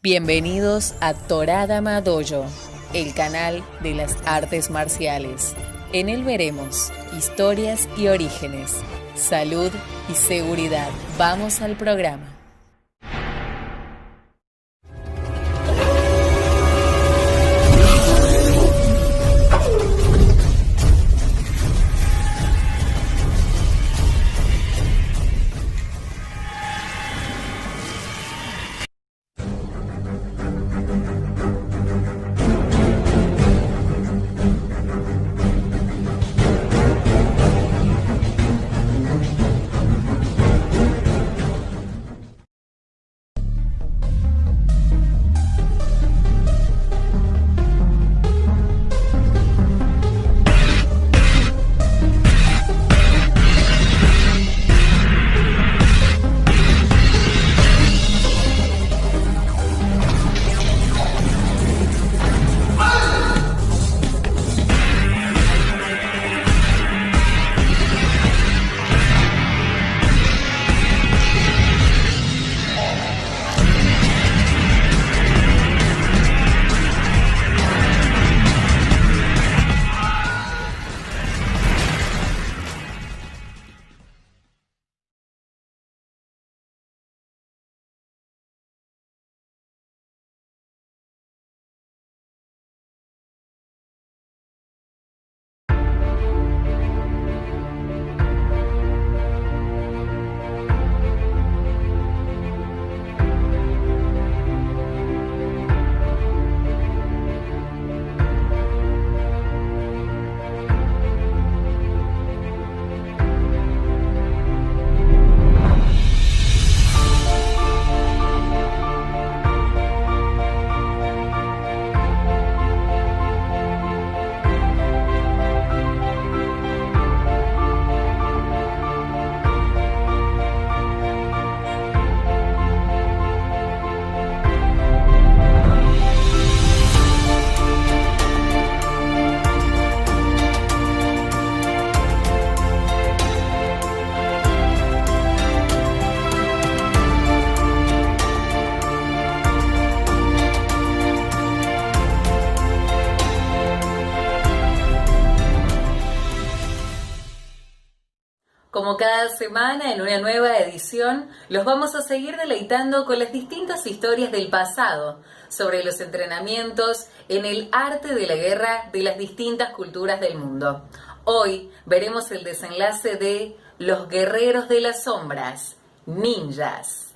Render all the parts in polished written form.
Bienvenidos a Toradama Dojo, el canal de las artes marciales. En él veremos historias y orígenes, salud y seguridad. Vamos al programa. Como cada semana, en una nueva edición, los vamos a seguir deleitando con las distintas historias del pasado, sobre los entrenamientos en el arte de la guerra de las distintas culturas del mundo. Hoy veremos el desenlace de los guerreros de las sombras, ninjas.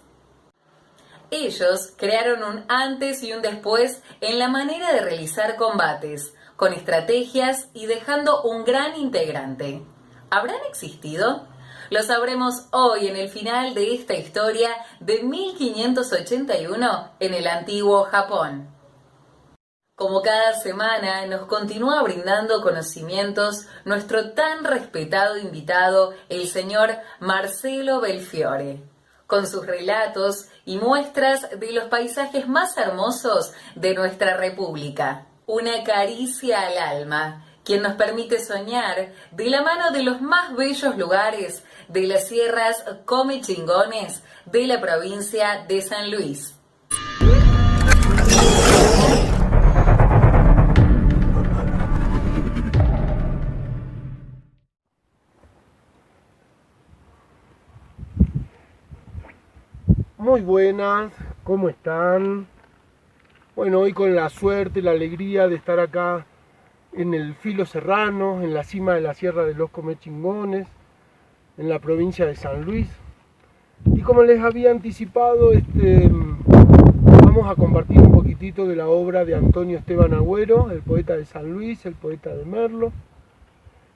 Ellos crearon un antes y un después en la manera de realizar combates, con estrategias y dejando un gran integrante. ¿Habrán existido? Lo sabremos hoy en el final de esta historia de 1581 en el antiguo Japón. Como cada semana nos continúa brindando conocimientos nuestro tan respetado invitado, el señor Marcelo Belfiore, con sus relatos y muestras de los paisajes más hermosos de nuestra república. Una caricia al alma, quien nos permite soñar de la mano de los más bellos lugares de las sierras Comechingones de la provincia de San Luis. Muy buenas, ¿cómo están? Bueno, hoy con la suerte y la alegría de estar acá en el Filo Serrano, en la cima de la Sierra de los Comechingones, en la provincia de San Luis. Y como les había anticipado, vamos a compartir un poquitito de la obra de Antonio Esteban Agüero, el poeta de San Luis, el poeta de Merlo.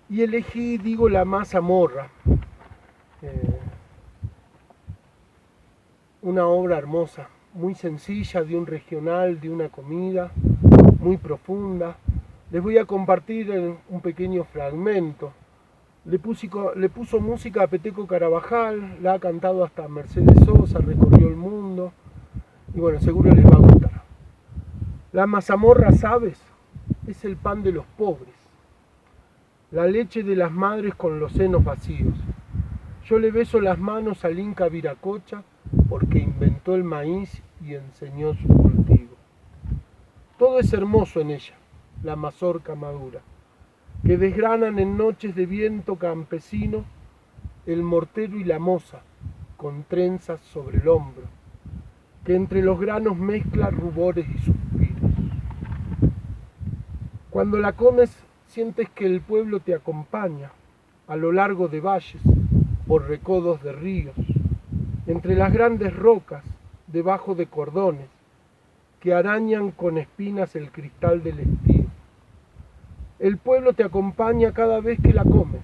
Y elegí, la mazamorra. Una obra hermosa, muy sencilla, de un regional, de una comida, muy profunda. Les voy a compartir un pequeño fragmento. Le puso música a Peteco Carabajal, la ha cantado hasta Mercedes Sosa, recorrió el mundo. Y bueno, seguro les va a gustar. La mazamorra, ¿sabes? Es el pan de los pobres. La leche de las madres con los senos vacíos. Yo le beso las manos al Inca Viracocha porque inventó el maíz y enseñó su cultivo. Todo es hermoso en ella, la mazorca madura, que desgranan en noches de viento campesino el mortero y la moza, con trenzas sobre el hombro, que entre los granos mezcla rubores y suspiros. Cuando la comes, sientes que el pueblo te acompaña a lo largo de valles, por recodos de ríos, entre las grandes rocas, debajo de cordones, que arañan con espinas el cristal del estío. El pueblo te acompaña cada vez que la comes.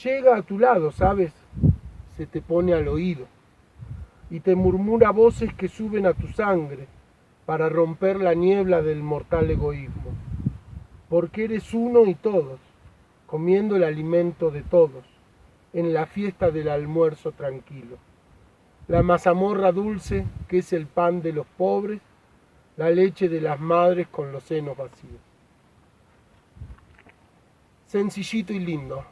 Llega a tu lado, ¿sabes? Se te pone al oído y te murmura voces que suben a tu sangre para romper la niebla del mortal egoísmo. Porque eres uno y todos, comiendo el alimento de todos, en la fiesta del almuerzo tranquilo. La mazamorra dulce, que es el pan de los pobres, la leche de las madres con los senos vacíos. Sencillito y lindo.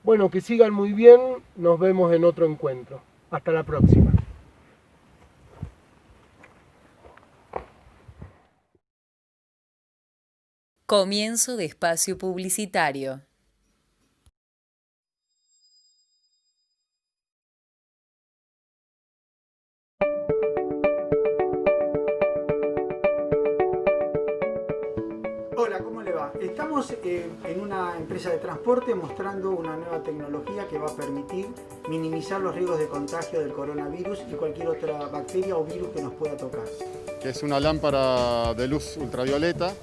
Bueno, que sigan muy bien, nos vemos en otro encuentro. Hasta la próxima. Comienzo de espacio publicitario. Hola, ¿cómo le va? Estamos en una empresa de transporte mostrando una nueva tecnología que va a permitir minimizar los riesgos de contagio del coronavirus y cualquier otra bacteria o virus que nos pueda tocar. Que es una lámpara de luz ultravioleta.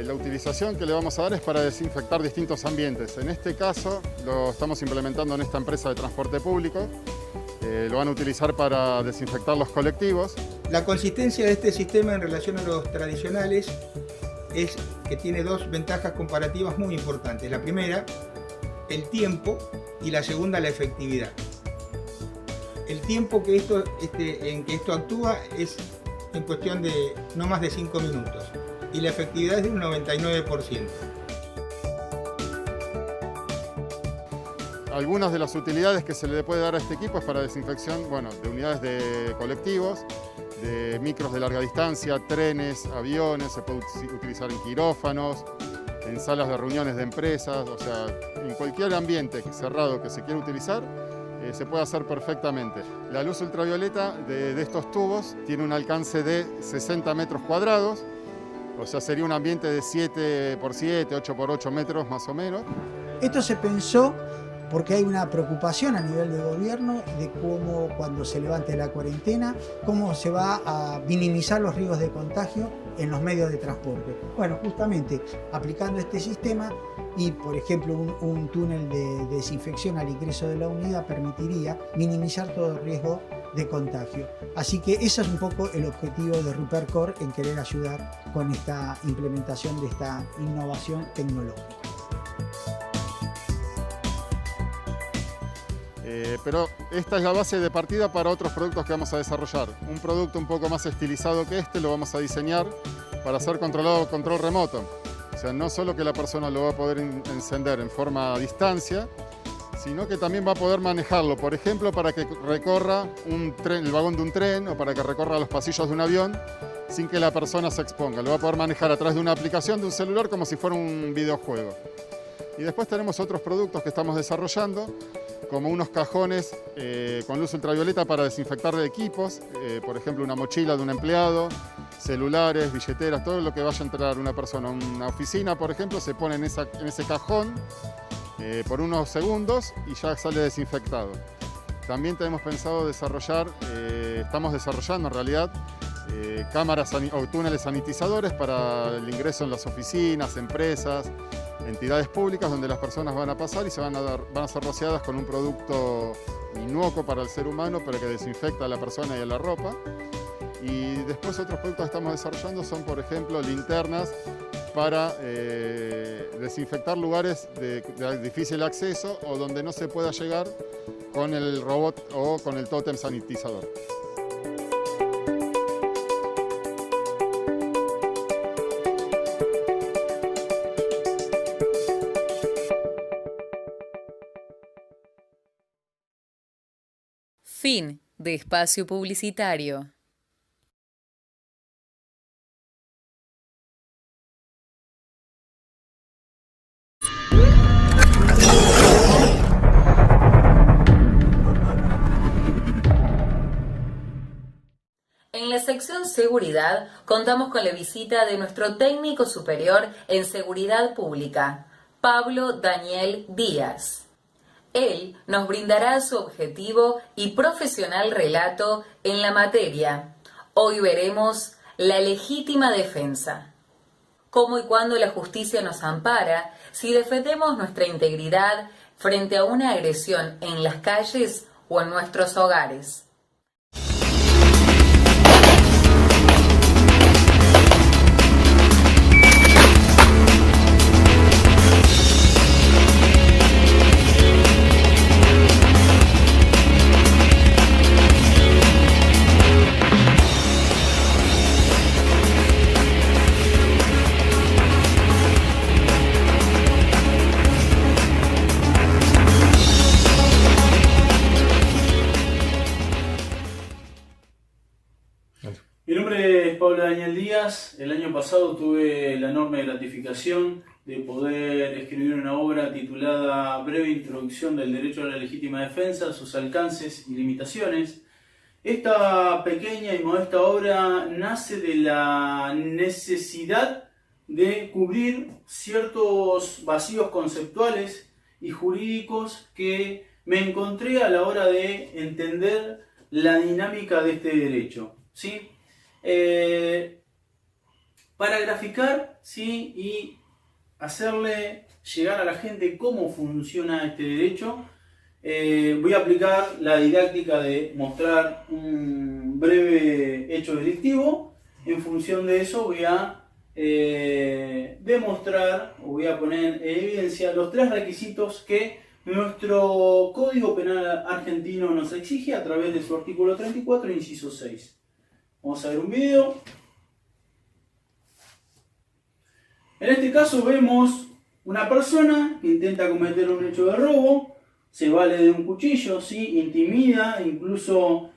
La utilización que le vamos a dar es para desinfectar distintos ambientes. En este caso lo estamos implementando en esta empresa de transporte público. Lo van a utilizar para desinfectar los colectivos. La consistencia de este sistema en relación a los tradicionales es que tiene dos ventajas comparativas muy importantes. La primera, el tiempo, y la segunda, la efectividad. El tiempo en que esto actúa es en cuestión de no más de 5 minutos y la efectividad es de un 99%. Algunas de las utilidades que se le puede dar a este equipo es para desinfección, de unidades de colectivos, de micros de larga distancia, trenes, aviones, se puede utilizar en quirófanos, en salas de reuniones de empresas, o sea, en cualquier ambiente cerrado que se quiera utilizar, se puede hacer perfectamente. La luz ultravioleta de estos tubos tiene un alcance de 60 metros cuadrados, o sea, sería un ambiente de 7 por 7, 8 por 8 metros más o menos. Esto se pensó porque hay una preocupación a nivel de gobierno de cómo cuando se levante la cuarentena, cómo se va a minimizar los riesgos de contagio en los medios de transporte. Bueno, justamente aplicando este sistema y, por ejemplo, un túnel de desinfección al ingreso de la unidad permitiría minimizar todo riesgo de contagio. Así que ese es un poco el objetivo de Rupert Core en querer ayudar con esta implementación de esta innovación tecnológica. Pero esta es la base de partida para otros productos que vamos a desarrollar. Un producto un poco más estilizado que este lo vamos a diseñar para ser controlado a control remoto. O sea, no solo que la persona lo va a poder encender en forma a distancia, sino que también va a poder manejarlo, por ejemplo, para que recorra el vagón de un tren o para que recorra los pasillos de un avión sin que la persona se exponga. Lo va a poder manejar a través de una aplicación de un celular como si fuera un videojuego. Y después tenemos otros productos que estamos desarrollando, como unos cajones con luz ultravioleta para desinfectar de equipos, por ejemplo una mochila de un empleado, celulares, billeteras, todo lo que vaya a entrar una persona a una oficina, por ejemplo, se pone en ese cajón por unos segundos y ya sale desinfectado. También tenemos pensado estamos desarrollando en realidad, cámaras o túneles sanitizadores para el ingreso en las oficinas, empresas, entidades públicas donde las personas van a pasar y van a ser rociadas con un producto inocuo para el ser humano, pero que desinfecta a la persona y a la ropa. Y después otros productos que estamos desarrollando son, por ejemplo, linternas para desinfectar lugares de difícil acceso o donde no se pueda llegar con el robot o con el tótem sanitizador. Fin de espacio publicitario. En la sección Seguridad contamos con la visita de nuestro técnico superior en Seguridad Pública, Pablo Daniel Díaz. Él nos brindará su objetivo y profesional relato en la materia. Hoy veremos la legítima defensa. Cómo y cuándo la justicia nos ampara si defendemos nuestra integridad frente a una agresión en las calles o en nuestros hogares. Mi nombre es Pablo Daniel Díaz. El año pasado tuve la enorme gratificación de poder escribir una obra titulada Breve Introducción del Derecho a la Legítima Defensa, sus alcances y limitaciones. Esta pequeña y modesta obra nace de la necesidad de cubrir ciertos vacíos conceptuales y jurídicos que me encontré a la hora de entender la dinámica de este derecho, ¿sí? Para graficar, ¿sí?, y hacerle llegar a la gente cómo funciona este derecho, voy a aplicar la didáctica de mostrar un breve hecho delictivo. En función de eso voy a demostrar o voy a poner en evidencia los 3 requisitos que nuestro Código Penal argentino nos exige a través de su artículo 34, inciso 6. Vamos a ver un video. En este caso vemos una persona que intenta cometer un hecho de robo, se vale de un cuchillo, ¿sí?, intimida, incluso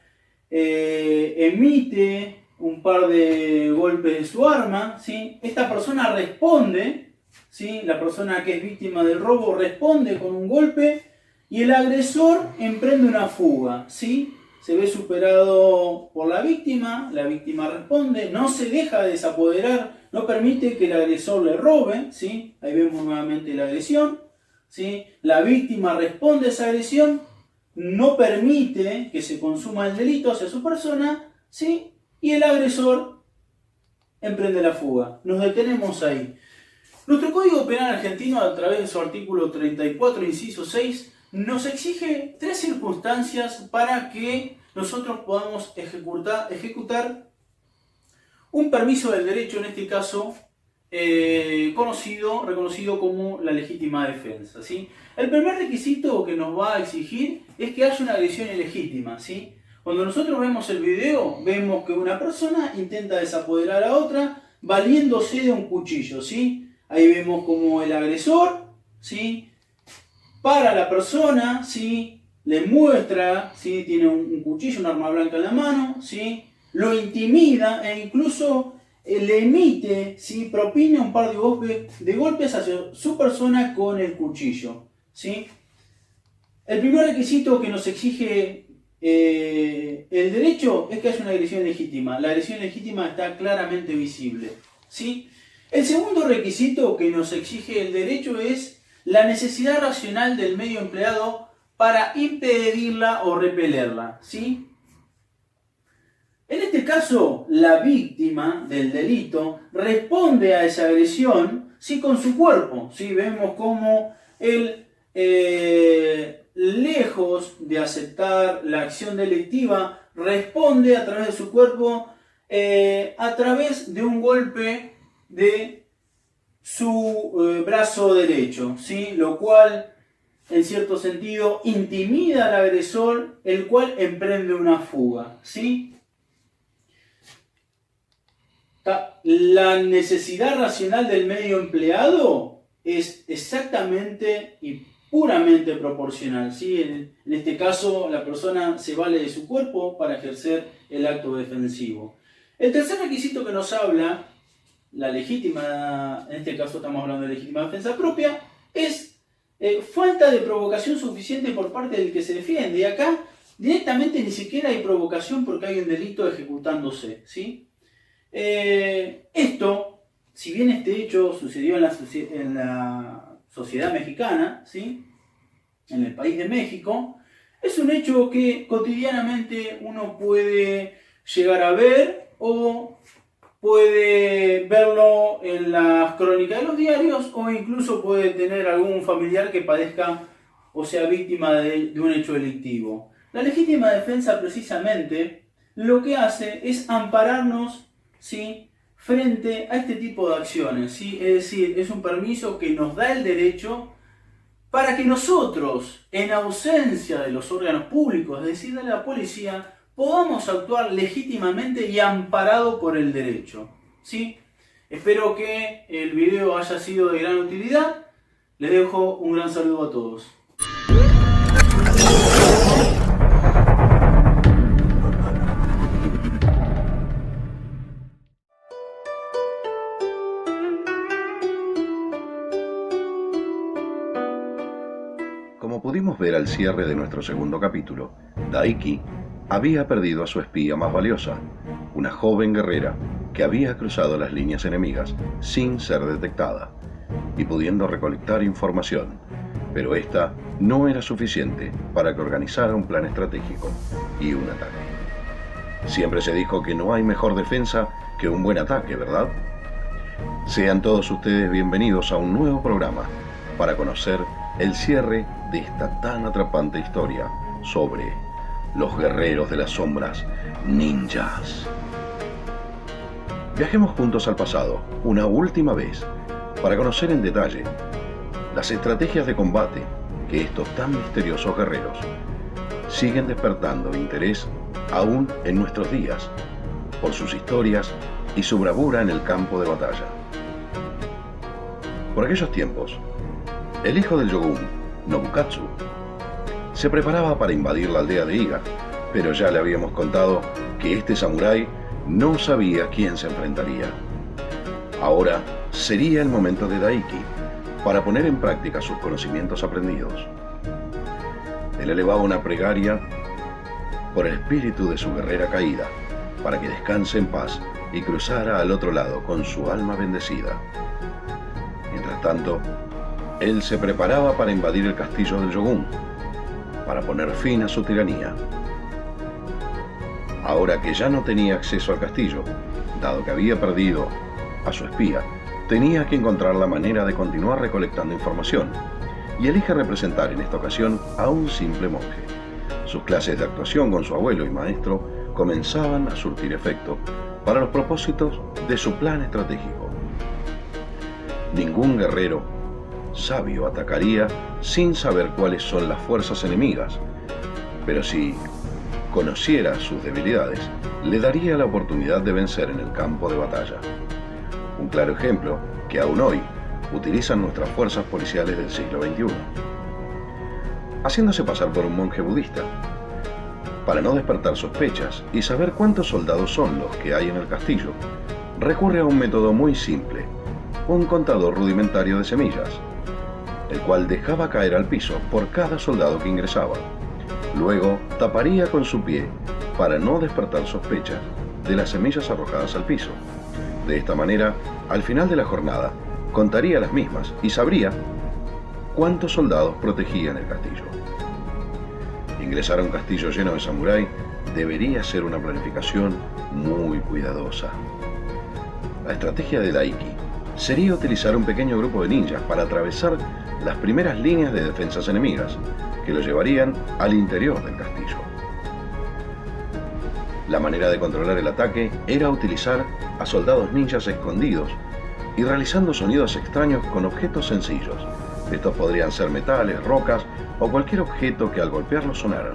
emite un par de golpes de su arma, ¿sí? Esta persona responde, ¿sí?, la persona que es víctima del robo responde con un golpe y el agresor emprende una fuga, ¿sí? Se ve superado por la víctima responde, no se deja desapoderar, no permite que el agresor le robe, ¿sí? Ahí vemos nuevamente la agresión, ¿sí? La víctima responde a esa agresión, no permite que se consuma el delito hacia su persona, ¿sí? Y el agresor emprende la fuga. Nos detenemos ahí. Nuestro Código Penal argentino, a través de su artículo 34, inciso 6, nos exige 3 circunstancias para que nosotros podamos ejecutar un permiso del derecho, en este caso reconocido como la legítima defensa, ¿sí? El primer requisito que nos va a exigir es que haya una agresión ilegítima, ¿sí? Cuando nosotros vemos el video, vemos que una persona intenta desapoderar a otra valiéndose de un cuchillo, ¿sí? Ahí vemos como el agresor, ¿sí?, para la persona, ¿sí?, le muestra, ¿sí?, tiene un cuchillo, un arma blanca en la mano, ¿sí?, lo intimida e incluso le emite, ¿sí?, propina un par de golpes hacia su persona con el cuchillo, ¿sí? El primer requisito que nos exige el derecho es que haya una agresión legítima. La agresión legítima está claramente visible, ¿sí? El segundo requisito que nos exige el derecho es la necesidad racional del medio empleado para impedirla o repelerla, ¿sí? En este caso, la víctima del delito responde a esa agresión, ¿sí?, con su cuerpo, ¿sí? Vemos cómo él, lejos de aceptar la acción delictiva, responde a través de su cuerpo, a través de un golpe de su brazo derecho, ¿sí?, lo cual en cierto sentido intimida al agresor, el cual emprende una fuga, ¿sí? La necesidad racional del medio empleado es exactamente y puramente proporcional, ¿sí? En este caso la persona se vale de su cuerpo para ejercer el acto defensivo. El tercer requisito que nos habla la legítima, en este caso estamos hablando de legítima defensa propia, es falta de provocación suficiente por parte del que se defiende. Y acá directamente ni siquiera hay provocación porque hay un delito ejecutándose, ¿sí? Esto, si bien este hecho sucedió en la sociedad mexicana, ¿sí? En el país de México, es un hecho que cotidianamente uno puede llegar a ver o puede verlo en las crónicas de los diarios o incluso puede tener algún familiar que padezca o sea víctima de un hecho delictivo. La legítima defensa precisamente lo que hace es ampararnos, ¿sí?, frente a este tipo de acciones, ¿sí? Es decir, es un permiso que nos da el derecho para que nosotros, en ausencia de los órganos públicos, es decir, de la policía, podamos actuar legítimamente y amparado por el derecho, ¿sí? Espero que el video haya sido de gran utilidad. Les dejo un gran saludo a todos. Como pudimos ver al cierre de nuestro segundo capítulo, Daiki había perdido a su espía más valiosa, una joven guerrera que había cruzado las líneas enemigas sin ser detectada y pudiendo recolectar información, pero esta no era suficiente para que organizara un plan estratégico y un ataque. Siempre se dijo que no hay mejor defensa que un buen ataque, ¿verdad? Sean todos ustedes bienvenidos a un nuevo programa para conocer el cierre de esta tan atrapante historia sobre los guerreros de las sombras, ninjas. Viajemos juntos al pasado, una última vez, para conocer en detalle las estrategias de combate que estos tan misteriosos guerreros siguen despertando interés aún en nuestros días, por sus historias y su bravura en el campo de batalla. Por aquellos tiempos, el hijo del Shogun, Nobukatsu, se preparaba para invadir la aldea de Iga, pero ya le habíamos contado que este samurái no sabía a quién se enfrentaría. Ahora sería el momento de Daiki para poner en práctica sus conocimientos aprendidos. Él elevaba una plegaria por el espíritu de su guerrera caída, para que descanse en paz y cruzara al otro lado con su alma bendecida. Mientras tanto, él se preparaba para invadir el castillo del Shogun, para poner fin a su tiranía. Ahora que ya no tenía acceso al castillo, dado que había perdido a su espía, tenía que encontrar la manera de continuar recolectando información, y elige representar en esta ocasión a un simple monje. Sus clases de actuación con su abuelo y maestro comenzaban a surtir efecto para los propósitos de su plan estratégico. Ningún guerrero sabio atacaría sin saber cuáles son las fuerzas enemigas, pero si conociera sus debilidades, le daría la oportunidad de vencer en el campo de batalla. Un claro ejemplo que aún hoy utilizan nuestras fuerzas policiales del siglo XXI. Haciéndose pasar por un monje budista, para no despertar sospechas y saber cuántos soldados son los que hay en el castillo, recurre a un método muy simple, un contador rudimentario de semillas, el cual dejaba caer al piso por cada soldado que ingresaba. Luego taparía con su pie para no despertar sospechas de las semillas arrojadas al piso. De esta manera, al final de la jornada, contaría las mismas y sabría cuántos soldados protegían el castillo. Ingresar a un castillo lleno de samurái debería ser una planificación muy cuidadosa. La estrategia de Daiki sería utilizar un pequeño grupo de ninjas para atravesar las primeras líneas de defensas enemigas, que lo llevarían al interior del castillo. La manera de controlar el ataque era utilizar a soldados ninjas escondidos y realizando sonidos extraños con objetos sencillos. Estos podrían ser metales, rocas o cualquier objeto que al golpearlo sonaran.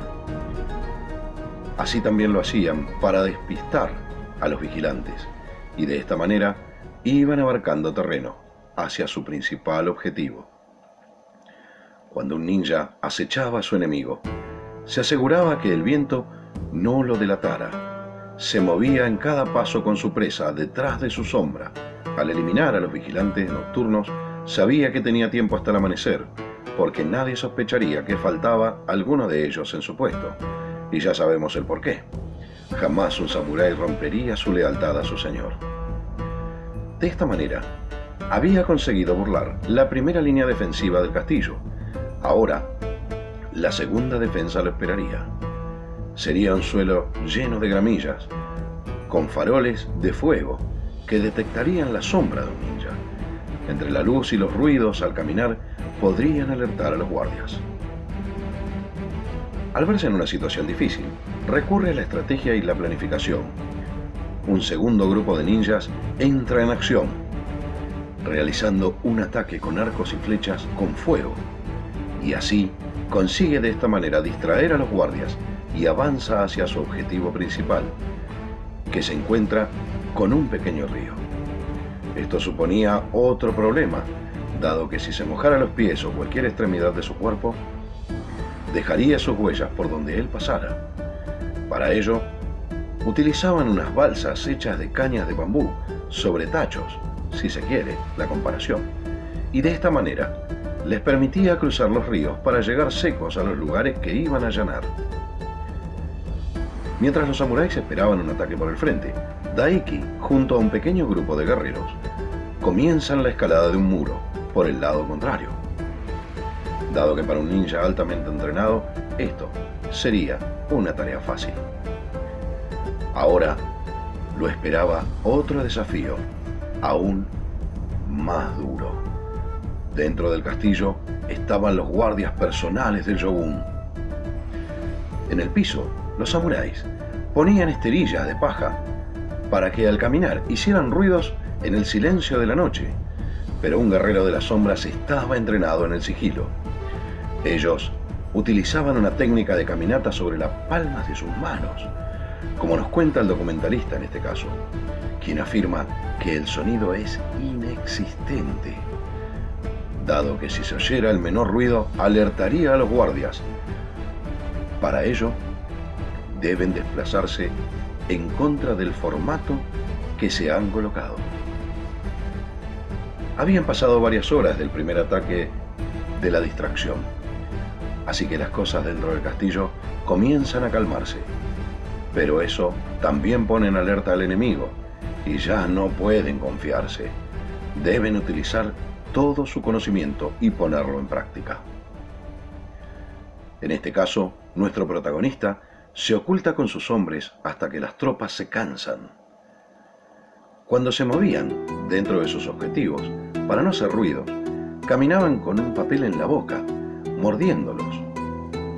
Así también lo hacían para despistar a los vigilantes, y de esta manera iban abarcando terreno hacia su principal objetivo. Cuando un ninja acechaba a su enemigo, se aseguraba que el viento no lo delatara. Se movía en cada paso con su presa detrás de su sombra. Al eliminar a los vigilantes nocturnos, sabía que tenía tiempo hasta el amanecer, porque nadie sospecharía que faltaba alguno de ellos en su puesto, y ya sabemos el porqué. Jamás un samurái rompería su lealtad a su señor. De esta manera, había conseguido burlar la primera línea defensiva del castillo. Ahora, la segunda defensa lo esperaría. Sería un suelo lleno de gramillas, con faroles de fuego que detectarían la sombra de un ninja. Entre la luz y los ruidos al caminar podrían alertar a los guardias. Al verse en una situación difícil, recurre a la estrategia y la planificación. Un segundo grupo de ninjas entra en acción, realizando un ataque con arcos y flechas con fuego, y así consigue de esta manera distraer a los guardias y avanza hacia su objetivo principal, que se encuentra con un pequeño río. Esto suponía otro problema, dado que si se mojara los pies o cualquier extremidad de su cuerpo, dejaría sus huellas por donde él pasara. Para ello, utilizaban unas balsas hechas de cañas de bambú sobre tachos, si se quiere la comparación, y de esta manera les permitía cruzar los ríos para llegar secos a los lugares que iban a allanar. Mientras los samuráis esperaban un ataque por el frente, Daiki, junto a un pequeño grupo de guerreros, comienzan la escalada de un muro por el lado contrario. Dado que para un ninja altamente entrenado, esto sería una tarea fácil. Ahora lo esperaba otro desafío, aún más duro. Dentro del castillo estaban los guardias personales del shogun. En el piso, los samuráis ponían esterillas de paja para que al caminar hicieran ruidos en el silencio de la noche, pero un guerrero de las sombras estaba entrenado en el sigilo. Ellos utilizaban una técnica de caminata sobre las palmas de sus manos, como nos cuenta el documentalista en este caso, quien afirma que el sonido es inexistente, dado que si se oyera el menor ruido alertaría a los guardias. Para ello, deben desplazarse en contra del formato que se han colocado. Habían pasado varias horas del primer ataque de la distracción, así que las cosas dentro del castillo comienzan a calmarse, pero eso también pone en alerta al enemigo y ya no pueden confiarse. Deben utilizar todo su conocimiento y ponerlo en práctica. En este caso, nuestro protagonista se oculta con sus hombres hasta que las tropas se cansan. Cuando se movían dentro de sus objetivos, para no hacer ruidos, caminaban con un papel en la boca, mordiéndolos,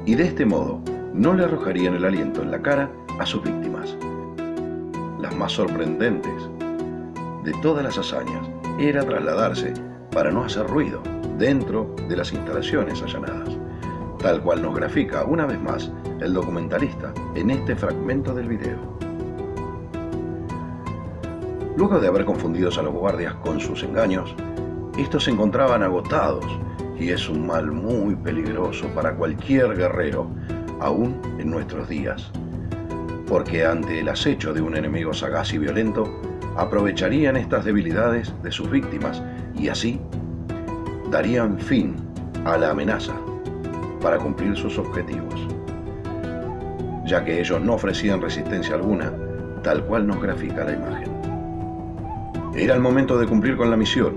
y de este modo no le arrojarían el aliento en la cara a sus víctimas. Las más sorprendentes de todas las hazañas era trasladarse para no hacer ruido dentro de las instalaciones allanadas, tal cual nos grafica una vez más el documentalista en este fragmento del video. Luego de haber confundido a los guardias con sus engaños, estos se encontraban agotados, y es un mal muy peligroso para cualquier guerrero, aún en nuestros días, porque ante el acecho de un enemigo sagaz y violento, aprovecharían estas debilidades de sus víctimas y así darían fin a la amenaza para cumplir sus objetivos, ya que ellos no ofrecían resistencia alguna, tal cual nos grafica la imagen. Era el momento de cumplir con la misión.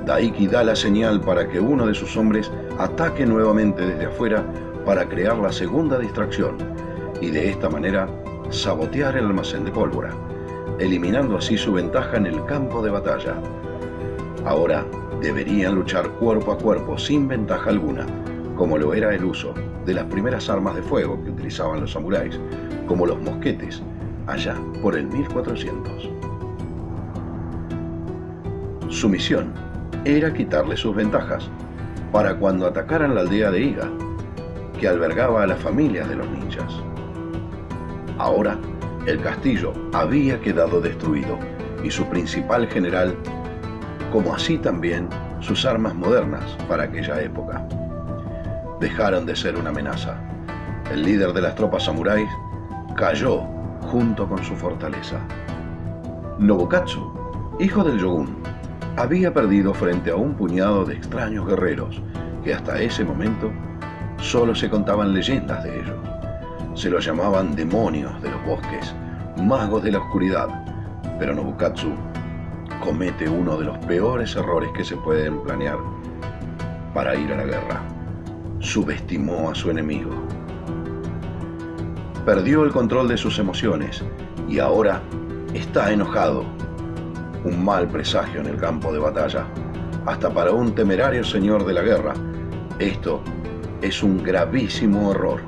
Daiki da la señal para que uno de sus hombres ataque nuevamente desde afuera para crear la segunda distracción y de esta manera sabotear el almacén de pólvora, eliminando así su ventaja en el campo de batalla. Ahora deberían luchar cuerpo a cuerpo sin ventaja alguna, como lo era el uso de las primeras armas de fuego que utilizaban los samuráis, como los mosquetes, allá por el 1400. Su misión era quitarle sus ventajas para cuando atacaran la aldea de Iga, que albergaba a las familias de los ninjas. Ahora, el castillo había quedado destruido y su principal general, como así también sus armas modernas para aquella época, dejaron de ser una amenaza. El líder de las tropas samuráis cayó junto con su fortaleza. Nobukatsu, hijo del shogun, había perdido frente a un puñado de extraños guerreros que hasta ese momento solo se contaban leyendas de ellos. Se los llamaban demonios de los bosques, magos de la oscuridad, pero Nobukatsu comete uno de los peores errores que se pueden planear para ir a la guerra. Subestimó a su enemigo. Perdió el control de sus emociones y ahora está enojado. Un mal presagio en el campo de batalla, hasta para un temerario señor de la guerra. Esto es un gravísimo error.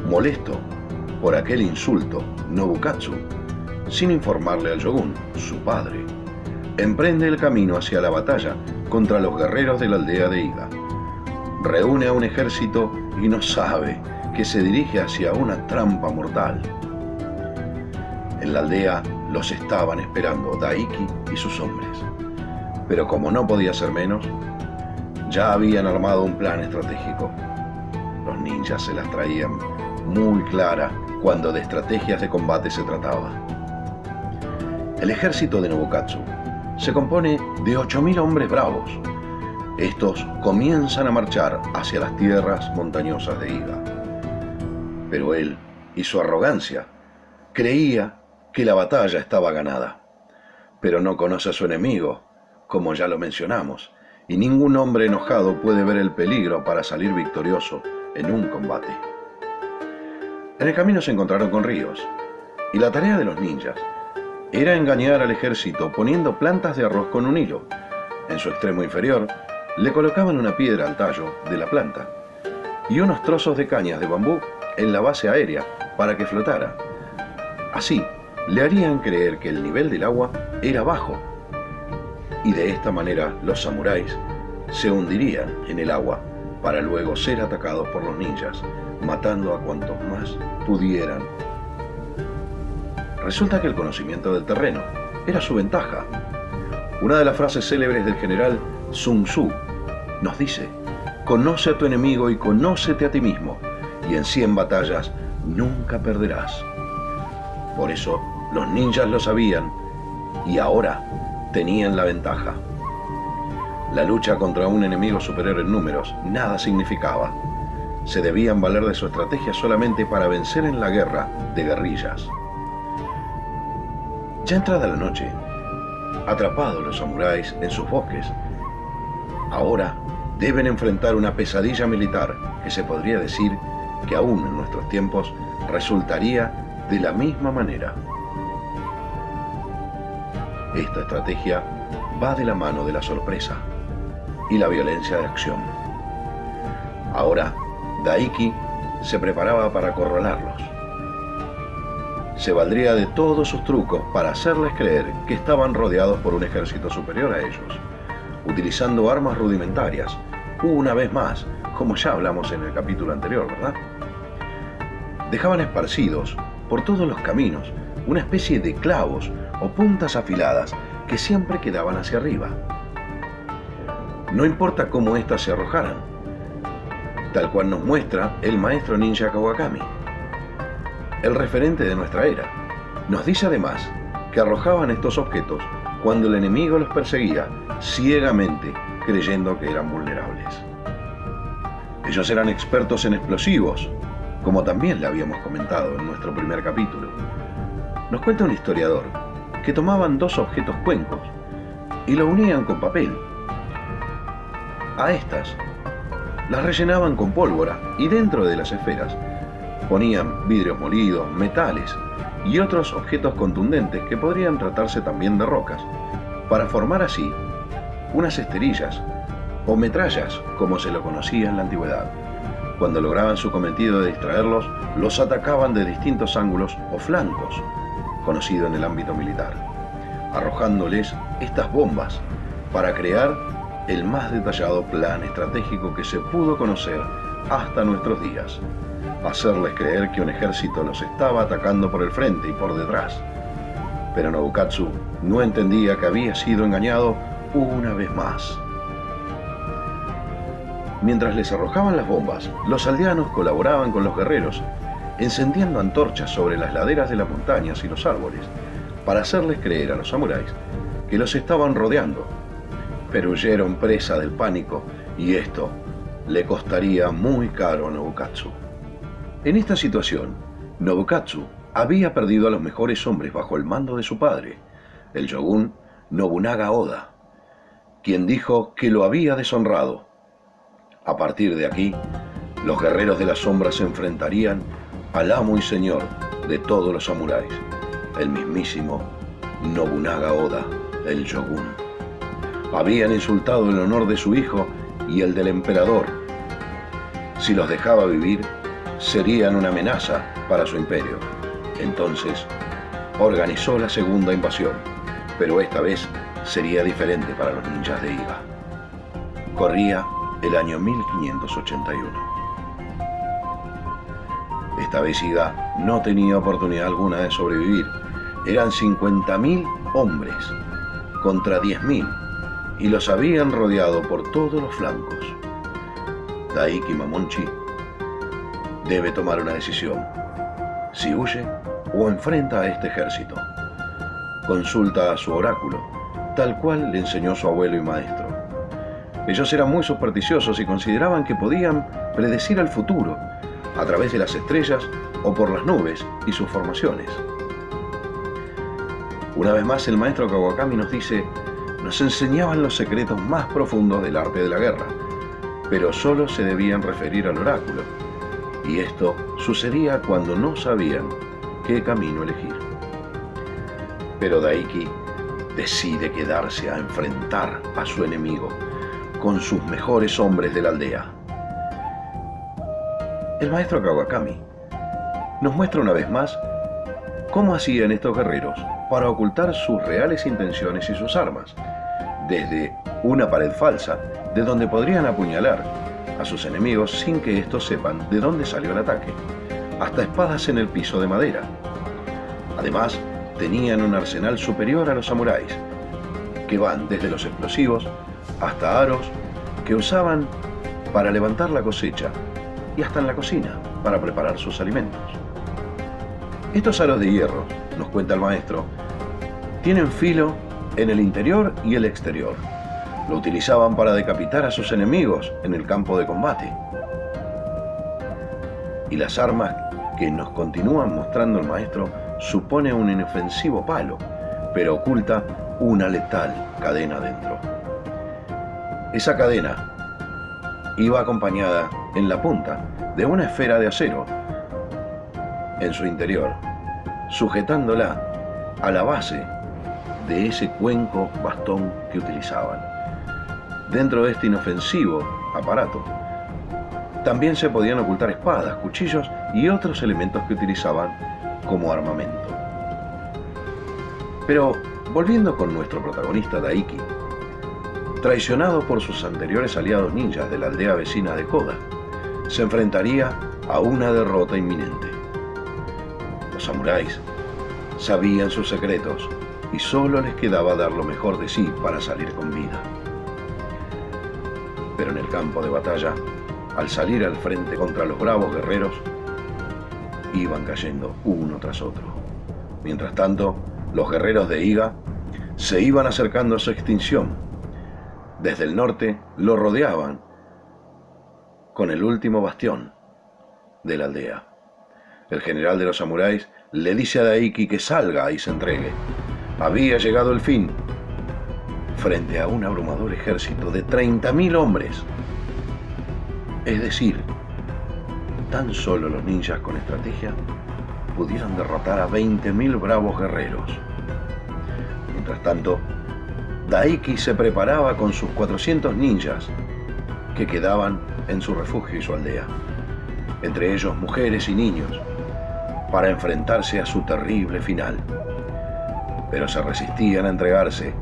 Molesto por aquel insulto, Nobukatsu, sin informarle al shogun, su padre, emprende el camino hacia la batalla contra los guerreros de la aldea de Iga. Reúne a un ejército y no sabe que se dirige hacia una trampa mortal. En la aldea los estaban esperando Daiki y sus hombres, pero como no podía ser menos, ya habían armado un plan estratégico. Los ninjas se las traían muy clara cuando de estrategias de combate se trataba. El ejército de Nobukatsu se compone de 8.000 hombres bravos. Estos comienzan a marchar hacia las tierras montañosas de Iga. Pero él y su arrogancia creía que la batalla estaba ganada. Pero no conoce a su enemigo, como ya lo mencionamos, y ningún hombre enojado puede ver el peligro para salir victorioso en un combate. En el camino se encontraron con ríos, y la tarea de los ninjas era engañar al ejército poniendo plantas de arroz con un hilo. En su extremo inferior le colocaban una piedra al tallo de la planta y unos trozos de cañas de bambú en la base aérea para que flotara. Así le harían creer que el nivel del agua era bajo, y de esta manera los samuráis se hundirían en el agua para luego ser atacados por los ninjas, matando a cuantos más pudieran. Resulta que el conocimiento del terreno era su ventaja. Una de las frases célebres del general Sun Tzu nos dice: conoce a tu enemigo y conócete a ti mismo, y en 100 batallas nunca perderás. Por eso los ninjas lo sabían y ahora tenían la ventaja. La lucha contra un enemigo superior en números nada significaba. Se debían valer de su estrategia solamente para vencer en la guerra de guerrillas. Ya entrada la noche, atrapados los samuráis en sus bosques, ahora deben enfrentar una pesadilla militar que se podría decir que aún en nuestros tiempos resultaría de la misma manera. Esta estrategia va de la mano de la sorpresa y la violencia de acción. Ahora, Daiki se preparaba para acorralarlos. Se valdría de todos sus trucos para hacerles creer que estaban rodeados por un ejército superior a ellos, utilizando armas rudimentarias, una vez más, como ya hablamos en el capítulo anterior, ¿verdad? Dejaban esparcidos por todos los caminos una especie de clavos o puntas afiladas que siempre quedaban hacia arriba. No importa cómo éstas se arrojaran, tal cual nos muestra el maestro ninja Kawakami, el referente de nuestra era. Nos dice además que arrojaban estos objetos cuando el enemigo los perseguía ciegamente, creyendo que eran vulnerables. Ellos eran expertos en explosivos, como también le habíamos comentado en nuestro primer capítulo. Nos cuenta un historiador que tomaban 2 objetos cuencos y lo unían con papel. A estas las rellenaban con pólvora y dentro de las esferas ponían vidrios molidos, metales y otros objetos contundentes que podrían tratarse también de rocas, para formar así unas esterillas o metrallas, como se lo conocía en la antigüedad. Cuando lograban su cometido de distraerlos, los atacaban de distintos ángulos o flancos, conocido en el ámbito militar, arrojándoles estas bombas para crear el más detallado plan estratégico que se pudo conocer hasta nuestros días: hacerles creer que un ejército los estaba atacando por el frente y por detrás. Pero Nobukatsu no entendía que había sido engañado una vez más. Mientras les arrojaban las bombas, los aldeanos colaboraban con los guerreros, encendiendo antorchas sobre las laderas de las montañas y los árboles, para hacerles creer a los samuráis que los estaban rodeando. Pero huyeron presa del pánico, y esto le costaría muy caro a Nobukatsu. En esta situación, Nobukatsu había perdido a los mejores hombres bajo el mando de su padre, el shogun Nobunaga Oda, quien dijo que lo había deshonrado. A partir de aquí, los guerreros de la sombra se enfrentarían al amo y señor de todos los samuráis, el mismísimo Nobunaga Oda, el shogun. Habían insultado el honor de su hijo y el del emperador. Si los dejaba vivir, serían una amenaza para su imperio. Entonces, organizó la segunda invasión, pero esta vez sería diferente para los ninjas de Iga. Corría el año 1581. Esta vez Iga no tenía oportunidad alguna de sobrevivir. Eran 50.000 hombres contra 10.000 y los habían rodeado por todos los flancos. Daiki Mamonchi debe tomar una decisión: si huye o enfrenta a este ejército. Consulta a su oráculo, tal cual le enseñó su abuelo y maestro. Ellos eran muy supersticiosos y consideraban que podían predecir el futuro a través de las estrellas o por las nubes y sus formaciones. Una vez más, el maestro Kawakami nos dice: nos enseñaban los secretos más profundos del arte de la guerra, pero solo se debían referir al oráculo, y esto sucedía cuando no sabían qué camino elegir. Pero Daiki decide quedarse a enfrentar a su enemigo con sus mejores hombres de la aldea. El maestro Kawakami nos muestra una vez más cómo hacían estos guerreros para ocultar sus reales intenciones y sus armas, desde una pared falsa de donde podrían apuñalar a sus enemigos sin que estos sepan de dónde salió el ataque, hasta espadas en el piso de madera. Además, tenían un arsenal superior a los samuráis, que van desde los explosivos hasta aros que usaban para levantar la cosecha y hasta en la cocina para preparar sus alimentos. Estos aros de hierro, nos cuenta el maestro, tienen filo en el interior y el exterior. Lo utilizaban para decapitar a sus enemigos en el campo de combate. Y las armas que nos continúan mostrando el maestro supone un inofensivo palo, pero oculta una letal cadena dentro. Esa cadena iba acompañada en la punta de una esfera de acero en su interior, sujetándola a la base de ese cuenco bastón que utilizaban. Dentro de este inofensivo aparato también se podían ocultar espadas, cuchillos y otros elementos que utilizaban como armamento. Pero volviendo con nuestro protagonista Daiki, traicionado por sus anteriores aliados ninjas de la aldea vecina de Koda, se enfrentaría a una derrota inminente. Los samuráis sabían sus secretos y solo les quedaba dar lo mejor de sí para salir con vida. Pero en el campo de batalla, al salir al frente contra los bravos guerreros, iban cayendo uno tras otro. Mientras tanto, los guerreros de Iga se iban acercando a su extinción. Desde el norte lo rodeaban con el último bastión de la aldea. El general de los samuráis le dice a Daiki que salga y se entregue. Había llegado el fin, frente a un abrumador ejército de 30.000 hombres. Es decir, tan solo los ninjas con estrategia pudieron derrotar a 20.000 bravos guerreros. Mientras tanto, Daiki se preparaba con sus 400 ninjas que quedaban en su refugio y su aldea, entre ellos mujeres y niños, para enfrentarse a su terrible final. Pero se resistían a entregarse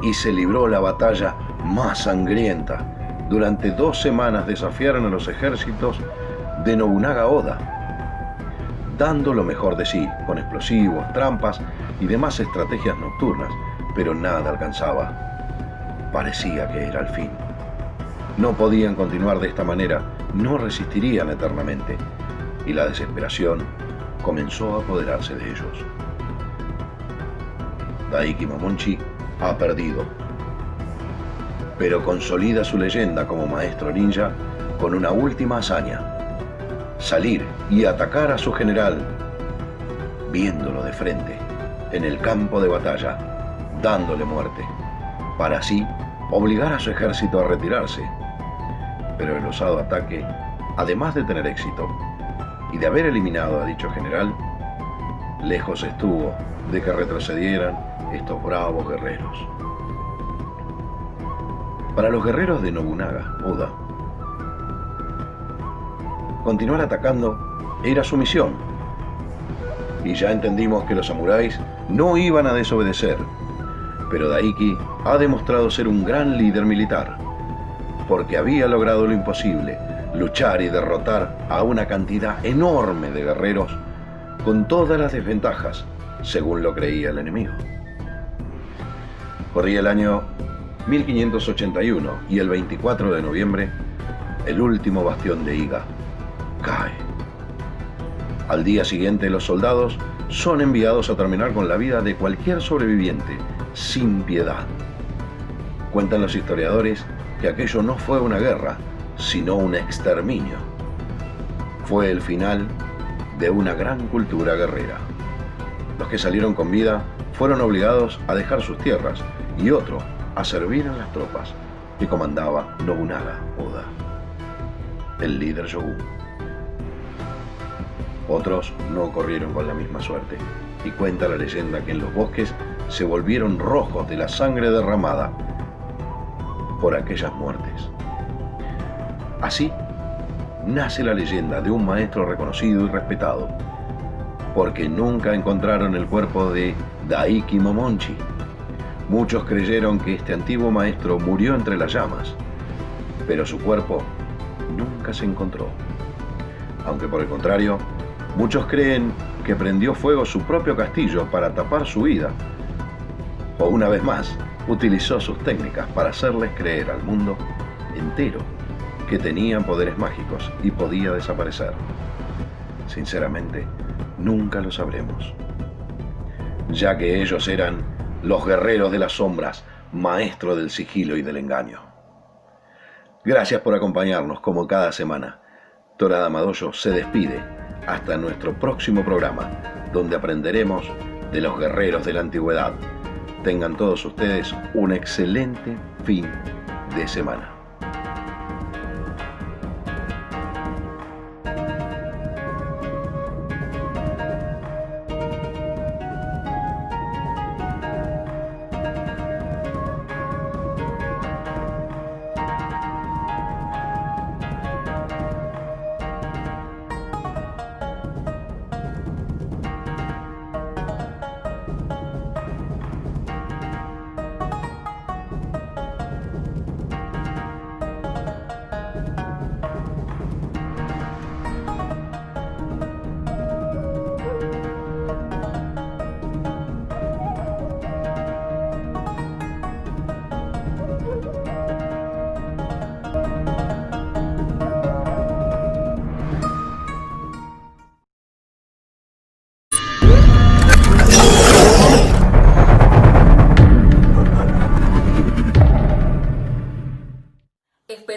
y se libró la batalla más sangrienta. Durante 2 semanas desafiaron a los ejércitos de Nobunaga Oda, dando lo mejor de sí, con explosivos, trampas y demás estrategias nocturnas, pero nada alcanzaba. Parecía que era el fin. No podían continuar de esta manera, no resistirían eternamente, y la desesperación comenzó a apoderarse de ellos. Daiki Mamonchi ha perdido, pero consolida su leyenda como maestro ninja con una última hazaña. salir y atacar a su general, viéndolo de frente, en el campo de batalla, dándole muerte, para así obligar a su ejército a retirarse. Pero el osado ataque, además de tener éxito y de haber eliminado a dicho general, lejos estuvo de que retrocedieran estos bravos guerreros. Para los guerreros de Nobunaga, Oda, continuar atacando era su misión. Y ya entendimos que los samuráis no iban a desobedecer. Pero Daiki ha demostrado ser un gran líder militar, porque había logrado lo imposible, luchar y derrotar a una cantidad enorme de guerreros con todas las desventajas, según lo creía el enemigo. Corría el año 1581 y el 24 de noviembre, el último bastión de Iga cae. Al día siguiente, los soldados son enviados a terminar con la vida de cualquier sobreviviente, sin piedad. Cuentan los historiadores que aquello no fue una guerra, sino un exterminio. Fue el final de una gran cultura guerrera. Los que salieron con vida fueron obligados a dejar sus tierras y otros a servir en las tropas que comandaba Nobunaga Oda, el líder shogun. Otros no corrieron con la misma suerte, y cuenta la leyenda que en los bosques se volvieron rojos de la sangre derramada por aquellas muertes. Así nace la leyenda de un maestro reconocido y respetado, porque nunca encontraron el cuerpo de Daiki Momonchi. Muchos creyeron que este antiguo maestro murió entre las llamas, pero su cuerpo nunca se encontró. Aunque por el contrario, muchos creen que prendió fuego su propio castillo para tapar su huida, o una vez más, utilizó sus técnicas para hacerles creer al mundo entero que tenía poderes mágicos y podía desaparecer. Sinceramente, nunca lo sabremos, ya que ellos eran los guerreros de las sombras, maestros del sigilo y del engaño. Gracias por acompañarnos como cada semana. Torada Madoyo se despide hasta nuestro próximo programa, donde aprenderemos de los guerreros de la antigüedad. Tengan todos ustedes un excelente fin de semana.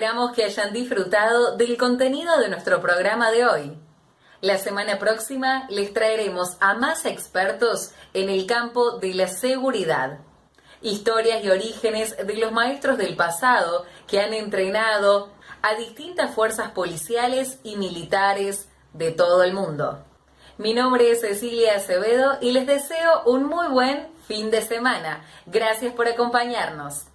Esperamos que hayan disfrutado del contenido de nuestro programa de hoy. La semana próxima les traeremos a más expertos en el campo de la seguridad. Historias y orígenes de los maestros del pasado que han entrenado a distintas fuerzas policiales y militares de todo el mundo. Mi nombre es Cecilia Acevedo y les deseo un muy buen fin de semana. Gracias por acompañarnos.